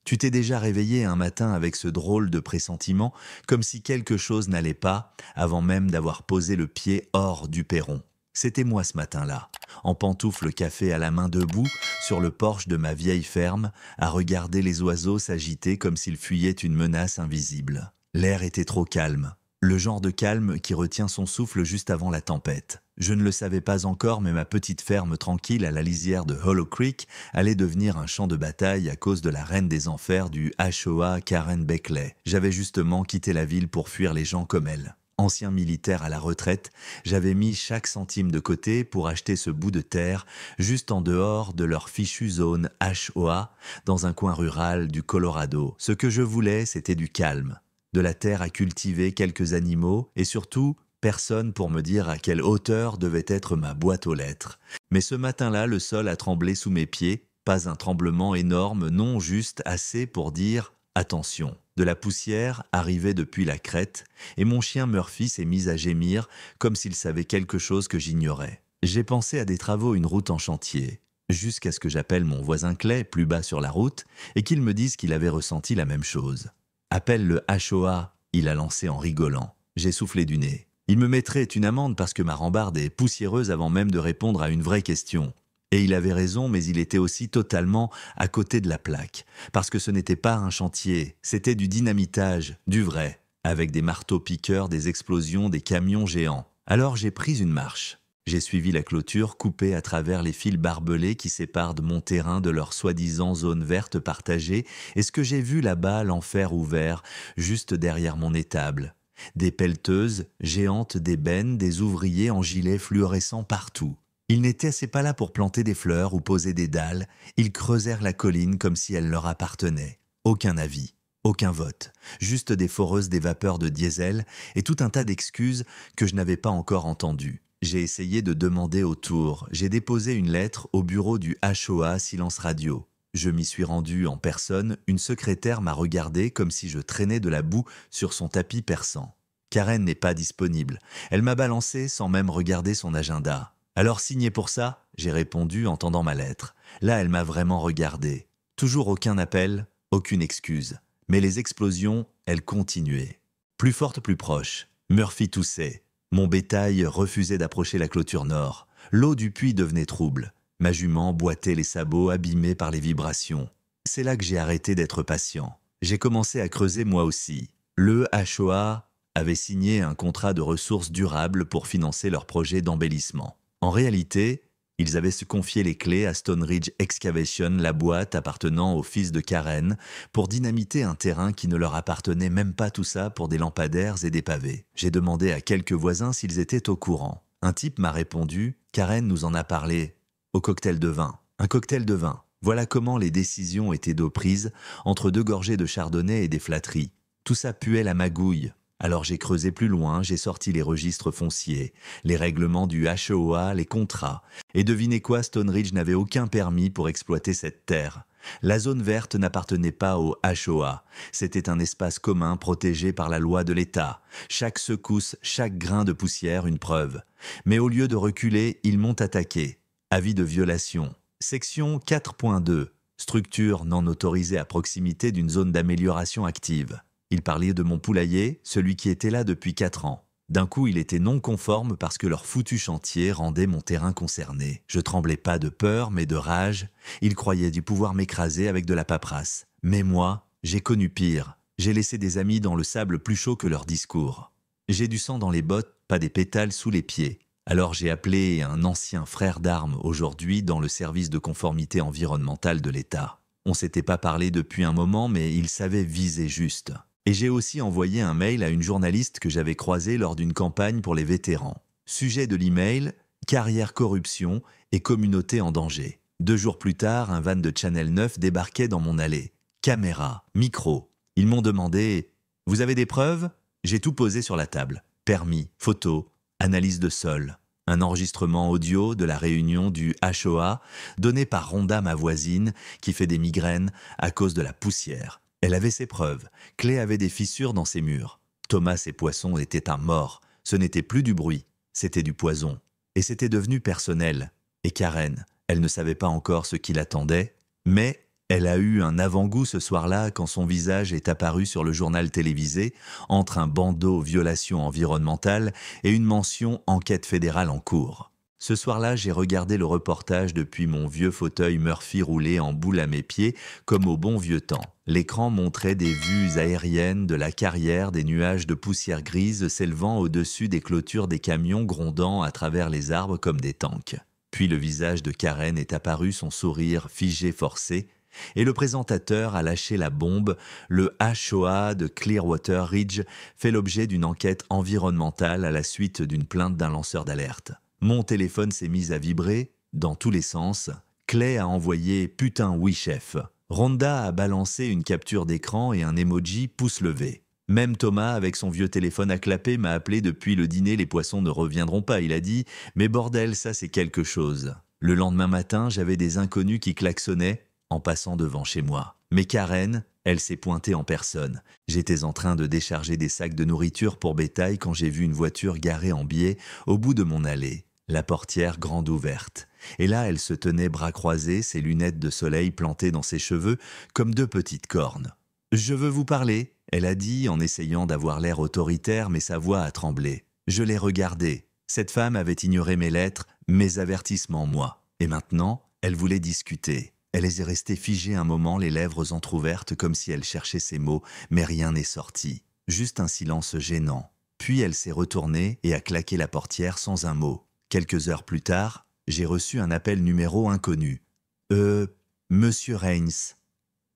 Tu t'es déjà réveillé un matin avec ce drôle de pressentiment, comme si quelque chose n'allait pas, avant même d'avoir posé le pied hors du perron. C'était moi ce matin-là, en pantoufles café à la main debout, sur le porche de ma vieille ferme, à regarder les oiseaux s'agiter comme s'ils fuyaient une menace invisible. L'air était trop calme, le genre de calme qui retient son souffle juste avant la tempête. Je ne le savais pas encore, mais ma petite ferme tranquille à la lisière de Hollow Creek allait devenir un champ de bataille à cause de la reine des enfers du HOA Karen Beckley. J'avais justement quitté la ville pour fuir les gens comme elle. Ancien militaire à la retraite, j'avais mis chaque centime de côté pour acheter ce bout de terre juste en dehors de leur fichue zone HOA dans un coin rural du Colorado. Ce que je voulais, c'était du calme, de la terre à cultiver quelques animaux et surtout personne pour me dire à quelle hauteur devait être ma boîte aux lettres. Mais ce matin-là, le sol a tremblé sous mes pieds, pas un tremblement énorme, non juste assez pour dire « attention ». De la poussière arrivait depuis la crête, et mon chien Murphy s'est mis à gémir comme s'il savait quelque chose que j'ignorais. J'ai pensé à des travaux, une route en chantier, jusqu'à ce que j'appelle mon voisin Clay, plus bas sur la route, et qu'il me dise qu'il avait ressenti la même chose. « Appelle le HOA », il a lancé en rigolant. J'ai soufflé du nez. Il me mettrait une amende parce que ma rambarde est poussiéreuse avant même de répondre à une vraie question. Et il avait raison, mais il était aussi totalement à côté de la plaque. Parce que ce n'était pas un chantier, c'était du dynamitage, du vrai, avec des marteaux-piqueurs, des explosions, des camions géants. Alors j'ai pris une marche. J'ai suivi la clôture coupée à travers les fils barbelés qui séparent de mon terrain de leur soi-disant zone verte partagée, et ce que j'ai vu là-bas, l'enfer ouvert, juste derrière mon étable. Des pelleteuses, géantes d'ébène, des ouvriers en gilets fluorescents partout. Ils n'étaient pas là pour planter des fleurs ou poser des dalles, ils creusèrent la colline comme si elle leur appartenait. Aucun avis, aucun vote, juste des foreuses des vapeurs de diesel et tout un tas d'excuses que je n'avais pas encore entendues. J'ai essayé de demander autour, j'ai déposé une lettre au bureau du HOA Silence Radio. Je m'y suis rendu en personne, une secrétaire m'a regardé comme si je traînais de la boue sur son tapis perçant. Karen n'est pas disponible. Elle m'a balancé sans même regarder son agenda. Alors signez pour ça, j'ai répondu en tendant ma lettre. Là, elle m'a vraiment regardé. Toujours aucun appel, aucune excuse. Mais les explosions, elles continuaient. Plus fortes, plus proches. Murphy toussait. Mon bétail refusait d'approcher la clôture nord. L'eau du puits devenait trouble. Ma jument boitait les sabots abîmés par les vibrations. C'est là que j'ai arrêté d'être patient. J'ai commencé à creuser moi aussi. Le HOA avait signé un contrat de ressources durables pour financer leur projet d'embellissement. En réalité, ils avaient se confié les clés à Stone Ridge Excavation, la boîte appartenant au fils de Karen, pour dynamiter un terrain qui ne leur appartenait même pas, tout ça pour des lampadaires et des pavés. J'ai demandé à quelques voisins s'ils étaient au courant. Un type m'a répondu « Karen nous en a parlé ». Au cocktail de vin. Un cocktail de vin. Voilà comment les décisions étaient d'eau prise, entre 2 gorgées de chardonnay et des flatteries. Tout ça puait la magouille. Alors j'ai creusé plus loin, j'ai sorti les registres fonciers, les règlements du HOA, les contrats. Et devinez quoi, Stone Ridge n'avait aucun permis pour exploiter cette terre. La zone verte n'appartenait pas au HOA. C'était un espace commun protégé par la loi de l'État. Chaque secousse, chaque grain de poussière, une preuve. Mais au lieu de reculer, ils m'ont attaqué. Avis de violation. Section 4.2. Structure non autorisée à proximité d'une zone d'amélioration active. Ils parlaient de mon poulailler, celui qui était là depuis 4 ans. D'un coup, il était non conforme parce que leur foutu chantier rendait mon terrain concerné. Je tremblais pas de peur, mais de rage. Ils croyaient du pouvoir m'écraser avec de la paperasse. Mais moi, j'ai connu pire. J'ai laissé des amis dans le sable plus chaud que leur discours. J'ai du sang dans les bottes, pas des pétales sous les pieds. Alors j'ai appelé un ancien frère d'armes aujourd'hui dans le service de conformité environnementale de l'État. On s'était pas parlé depuis un moment, mais il savait viser juste. Et j'ai aussi envoyé un mail à une journaliste que j'avais croisée lors d'une campagne pour les vétérans. Sujet de l'email, carrière corruption et communauté en danger. 2 jours plus tard, un van de Channel 9 débarquait dans mon allée. Caméra, micro. Ils m'ont demandé « Vous avez des preuves ?» J'ai tout posé sur la table. Permis, photos, analyse de sol. Un enregistrement audio de la réunion du HOA donné par Rhonda, ma voisine, qui fait des migraines à cause de la poussière. Elle avait ses preuves. Clay avait des fissures dans ses murs. Thomas et Poisson étaient un mort. Ce n'était plus du bruit, c'était du poison. Et c'était devenu personnel. Et Karen, elle ne savait pas encore ce qui l'attendait, mais Elle a eu un avant-goût ce soir-là quand son visage est apparu sur le journal télévisé entre un bandeau violation environnementale et une mention enquête fédérale en cours. Ce soir-là, j'ai regardé le reportage depuis mon vieux fauteuil Murphy roulé en boule à mes pieds, comme au bon vieux temps. L'écran montrait des vues aériennes de la carrière, des nuages de poussière grise s'élevant au-dessus des clôtures des camions grondant à travers les arbres comme des tanks. Puis le visage de Karen est apparu, son sourire figé forcé, et le présentateur a lâché la bombe. Le HOA de Clearwater Ridge fait l'objet d'une enquête environnementale à la suite d'une plainte d'un lanceur d'alerte. Mon téléphone s'est mis à vibrer, dans tous les sens. Clay a envoyé « Putain oui chef ». Rhonda a balancé une capture d'écran et un emoji pouce levé. Même Thomas, avec son vieux téléphone à clapper, m'a appelé depuis le dîner. Les poissons ne reviendront pas, il a dit. Mais bordel, ça c'est quelque chose. Le lendemain matin, j'avais des inconnus qui klaxonnaient en passant devant chez moi. Mais Karen, elle s'est pointée en personne. J'étais en train de décharger des sacs de nourriture pour bétail quand j'ai vu une voiture garée en biais au bout de mon allée. La portière grande ouverte. Et là, elle se tenait bras croisés, ses lunettes de soleil plantées dans ses cheveux comme deux petites cornes. « Je veux vous parler », elle a dit en essayant d'avoir l'air autoritaire, mais sa voix a tremblé. Je l'ai regardée. Cette femme avait ignoré mes lettres, mes avertissements, moi. Et maintenant, elle voulait discuter. Elle est restée figée un moment, les lèvres entr'ouvertes comme si elle cherchait ses mots, mais rien n'est sorti. Juste un silence gênant. Puis elle s'est retournée et a claqué la portière sans un mot. Quelques heures plus tard, j'ai reçu un appel numéro inconnu. Monsieur Rains.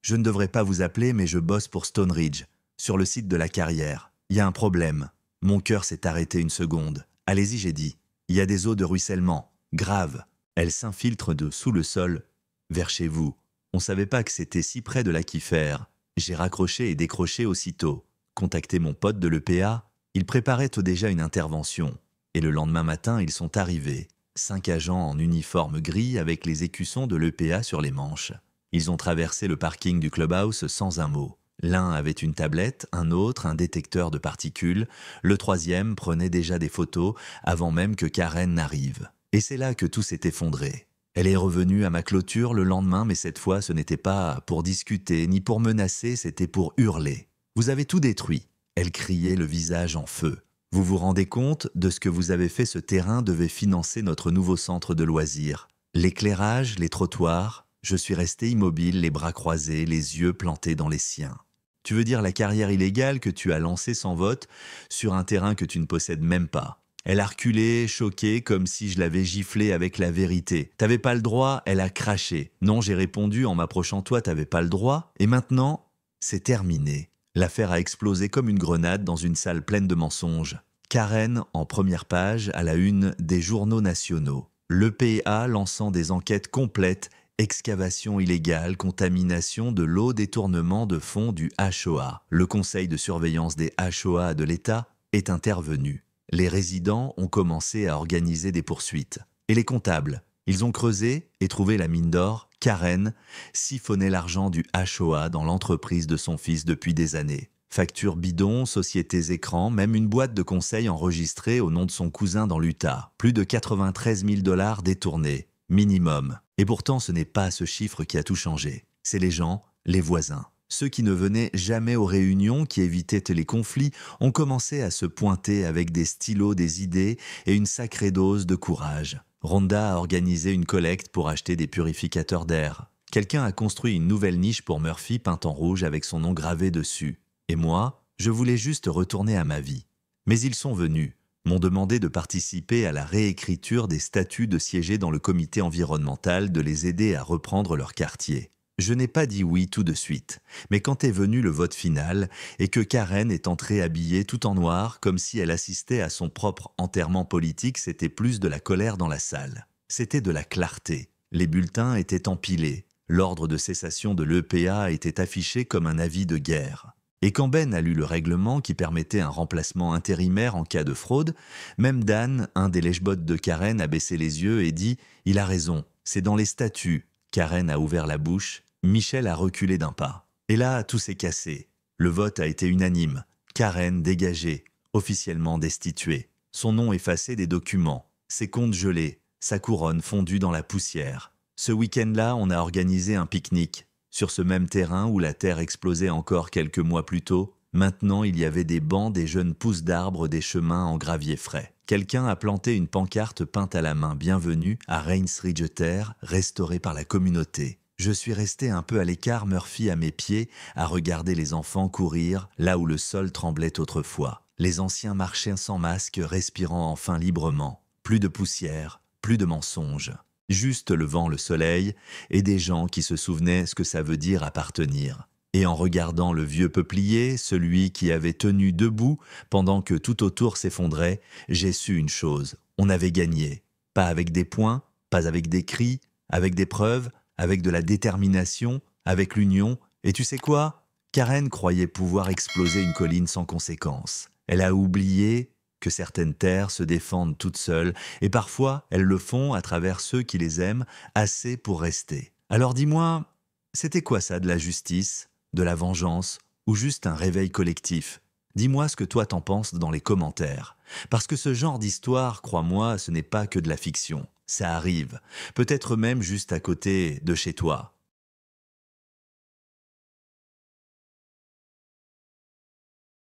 Je ne devrais pas vous appeler, mais je bosse pour Stone Ridge, sur le site de la carrière. Il y a un problème. Mon cœur s'est arrêté une seconde. Allez-y, j'ai dit. Il y a des eaux de ruissellement. Grave. Elles s'infiltrent de sous le sol vers chez vous. On savait pas que c'était si près de l'aquifère. J'ai raccroché et décroché aussitôt. Contacté mon pote de l'EPA, il préparait déjà une intervention. Et le lendemain matin, ils sont arrivés. 5 agents en uniforme gris avec les écussons de l'EPA sur les manches. Ils ont traversé le parking du clubhouse sans un mot. L'un avait une tablette, un autre un détecteur de particules. Le troisième prenait déjà des photos avant même que Karen n'arrive. Et c'est là que tout s'est effondré. Elle est revenue à ma clôture le lendemain, mais cette fois, ce n'était pas pour discuter ni pour menacer, c'était pour hurler. « Vous avez tout détruit !» Elle criait, le visage en feu. « Vous vous rendez compte de ce que vous avez fait? Ce terrain devait financer notre nouveau centre de loisirs. L'éclairage, les trottoirs. Je suis resté immobile, les bras croisés, les yeux plantés dans les siens. Tu veux dire la carrière illégale que tu as lancée sans vote sur un terrain que tu ne possèdes même pas. » Elle a reculé, choquée, comme si je l'avais giflée avec la vérité. « T'avais pas le droit ?» Elle a craché. « Non, j'ai répondu en m'approchant de toi, t'avais pas le droit. Et maintenant, c'est terminé. » L'affaire a explosé comme une grenade dans une salle pleine de mensonges. Karen, en première page, à la une des journaux nationaux. L'EPA lançant des enquêtes complètes, excavation illégale, contamination de l'eau, détournement de fonds du HOA. Le conseil de surveillance des HOA de l'État est intervenu. Les résidents ont commencé à organiser des poursuites. Et les comptables, ils ont creusé et trouvé la mine d'or. Karen siphonnait l'argent du HOA dans l'entreprise de son fils depuis des années. Factures bidons, sociétés écrans, même une boîte de conseil enregistrée au nom de son cousin dans l'Utah. Plus de 93 000 $ détournés, minimum. Et pourtant, ce n'est pas ce chiffre qui a tout changé. C'est les gens, les voisins. Ceux qui ne venaient jamais aux réunions, qui évitaient les conflits, ont commencé à se pointer avec des stylos, des idées et une sacrée dose de courage. Rhonda a organisé une collecte pour acheter des purificateurs d'air. Quelqu'un a construit une nouvelle niche pour Murphy peinte en rouge avec son nom gravé dessus. Et moi, je voulais juste retourner à ma vie. Mais ils sont venus, m'ont demandé de participer à la réécriture des statuts, de siéger dans le comité environnemental, de les aider à reprendre leur quartier. Je n'ai pas dit oui tout de suite, mais quand est venu le vote final et que Karen est entrée habillée tout en noir comme si elle assistait à son propre enterrement politique, c'était plus de la colère dans la salle. C'était de la clarté. Les bulletins étaient empilés. L'ordre de cessation de l'EPA était affiché comme un avis de guerre. Et quand Ben a lu le règlement qui permettait un remplacement intérimaire en cas de fraude, même Dan, un des lèche-bottes de Karen, a baissé les yeux et dit « Il a raison, c'est dans les statuts ». Karen a ouvert la bouche, Michel a reculé d'un pas. Et là, tout s'est cassé. Le vote a été unanime. Karen dégagée, officiellement destituée. Son nom effacé des documents, ses comptes gelés, sa couronne fondue dans la poussière. Ce week-end-là, on a organisé un pique-nique sur ce même terrain où la terre explosait encore quelques mois plus tôt. Maintenant, il y avait des bancs, des jeunes pousses d'arbres, des chemins en gravier frais. Quelqu'un a planté une pancarte peinte à la main. Bienvenue à Rainsridge-Terre, restaurée par la communauté. Je suis resté un peu à l'écart, Murphy à mes pieds, à regarder les enfants courir là où le sol tremblait autrefois. Les anciens marchaient sans masque, respirant enfin librement. Plus de poussière, plus de mensonges. Juste le vent, le soleil, et des gens qui se souvenaient ce que ça veut dire appartenir. Et en regardant le vieux peuplier, celui qui avait tenu debout pendant que tout autour s'effondrait, j'ai su une chose, on avait gagné. Pas avec des poings, pas avec des cris, avec des preuves, avec de la détermination, avec l'union. Et tu sais quoi? Karen croyait pouvoir exploser une colline sans conséquence. Elle a oublié que certaines terres se défendent toutes seules, et parfois elles le font à travers ceux qui les aiment assez pour rester. Alors dis-moi, c'était quoi ça de la justice, de la vengeance, ou juste un réveil collectif? Dis-moi ce que toi t'en penses dans les commentaires. Parce que ce genre d'histoire, crois-moi, ce n'est pas que de la fiction. Ça arrive, peut-être même juste à côté de chez toi.